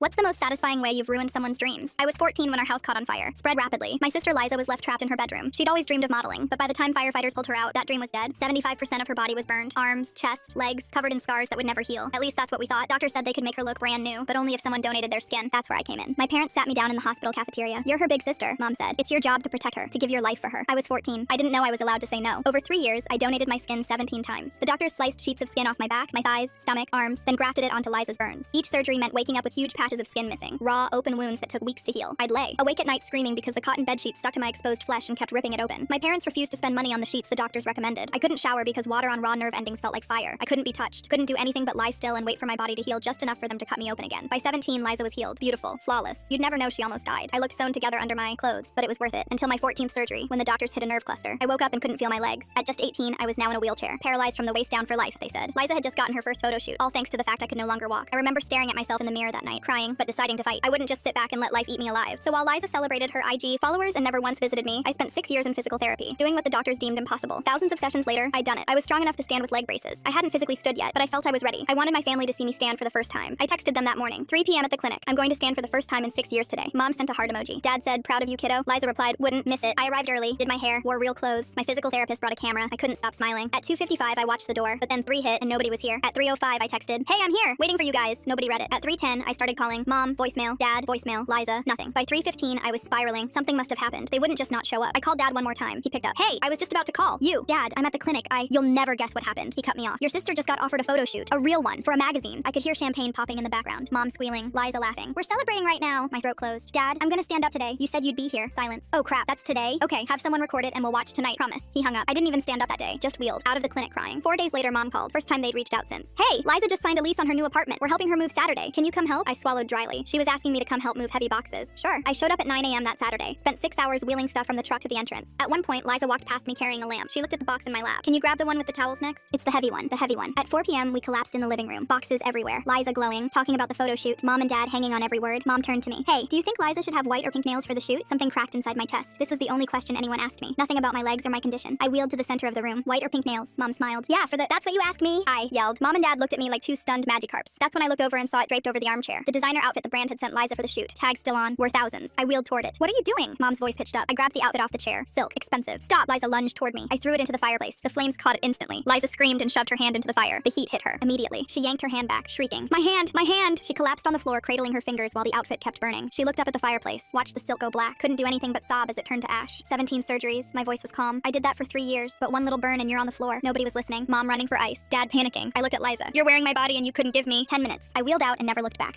What's the most satisfying way you've ruined someone's dreams? I was 14 when our house caught on fire. Spread rapidly. My sister Liza was left trapped in her bedroom. She'd always dreamed of modeling, but by the time firefighters pulled her out, that dream was dead. 75% of her body was burned. Arms, chest, legs, covered in scars that would never heal. At least that's what we thought. Doctors said they could make her look brand new, but only if someone donated their skin. That's where I came in. My parents sat me down in the hospital cafeteria. You're her big sister, Mom said. It's your job to protect her, to give your life for her. I was 14. I didn't know I was allowed to say no. Over 3 years, I donated my skin 17 times. The doctors sliced sheets of skin off my back, my thighs, stomach, arms, then grafted it onto Liza's burns. Each surgery meant waking up with huge patches of skin missing. Raw, open wounds that took weeks to heal. I'd lay awake at night screaming because the cotton bedsheet stuck to my exposed flesh and kept ripping it open. My parents refused to spend money on the sheets the doctors recommended. I couldn't shower because water on raw nerve endings felt like fire. I couldn't be touched. Couldn't do anything but lie still and wait for my body to heal just enough for them to cut me open again. By 17, Liza was healed. Beautiful. Flawless. You'd never know she almost died. I looked sewn together under my clothes, but it was worth it. Until my 14th surgery, when the doctors hit a nerve cluster. I woke up and couldn't feel my legs. At just 18, I was now in a wheelchair. Paralyzed from the waist down for life, they said. Liza had just gotten her first photo shoot, all thanks to the fact I could no longer walk. I remember staring at myself in the mirror that night, crying, but deciding to fight. I wouldn't just sit back and let life eat me alive. So while Liza celebrated her IG followers and never once visited me, I spent 6 years in physical therapy, doing what the doctors deemed impossible. Thousands of sessions later, I'd done it. I was strong enough to stand with leg braces. I hadn't physically stood yet, but I felt I was ready. I wanted my family to see me stand for the first time. I texted them that morning, 3 p.m. at the clinic. I'm going to stand for the first time in 6 years today. Mom sent a heart emoji. Dad said, proud of you, kiddo. Liza replied, wouldn't miss it. I arrived early, did my hair, wore real clothes. My physical therapist brought a camera. I couldn't stop smiling. At 2:55, I watched the door, but then 3 hit and nobody was here. At 3:05, I texted, hey, I'm here, waiting for you guys. Nobody read it. At 3:10, I started calling Mom, voicemail, Dad, voicemail, Liza, nothing. By 3:15, I was spiraling. Something must have happened. They wouldn't just not show up. I called Dad one more time. He picked up. Hey, I was just about to call. You, Dad, I'm at the clinic. You'll never guess what happened. He cut me off. Your sister just got offered a photo shoot. A real one, for a magazine. I could hear champagne popping in the background. Mom squealing, Liza laughing. We're celebrating right now. My throat closed. Dad, I'm gonna stand up today. You said you'd be here. Silence. Oh crap, that's today? Okay, have someone record it and we'll watch tonight. Promise. He hung up. I didn't even stand up that day. Just wheeled out of the clinic crying. 4 days later, Mom called. First time they'd reached out since. Hey, Liza just signed a lease on her new apartment. We're helping her move Saturday. Can you come help? I swallowed dryly. She was asking me to come help move heavy boxes. Sure. I showed up at 9 a.m. that Saturday. Spent 6 hours wheeling stuff from the truck to the entrance. At one point, Liza walked past me carrying a lamp. She looked at the box in my lap. Can you grab the one with the towels next? It's the heavy one. The heavy one. At 4 p.m., we collapsed in the living room. Boxes everywhere. Liza glowing, talking about the photo shoot. Mom and Dad hanging on every word. Mom turned to me. Hey, do you think Liza should have white or pink nails for the shoot? Something cracked inside my chest. This was the only question anyone asked me. Nothing about my legs or my condition. I wheeled to the center of the room. White or pink nails? Mom smiled. Yeah, that's what you ask me? I yelled. Mom and Dad looked at me like two stunned Magikarps. That's when I looked over and saw it draped over the armchair. The designer outfit the brand had sent Liza for the shoot. Tag still on. Worth thousands. I wheeled toward it. What are you doing? Mom's voice pitched up. I grabbed the outfit off the chair. Silk. Expensive. Stop. Liza lunged toward me. I threw it into the fireplace. The flames caught it instantly. Liza screamed and shoved her hand into the fire. The heat hit her. Immediately, she yanked her hand back, shrieking, my hand! My hand! She collapsed on the floor, cradling her fingers while the outfit kept burning. She looked up at the fireplace, watched the silk go black, couldn't do anything but sob as it turned to ash. 17 surgeries. My voice was calm. I did that for 3 years, but one little burn and you're on the floor. Nobody was listening. Mom running for ice. Dad panicking. I looked at Liza. You're wearing my body and you couldn't give me 10 minutes. I wheeled out and never looked back.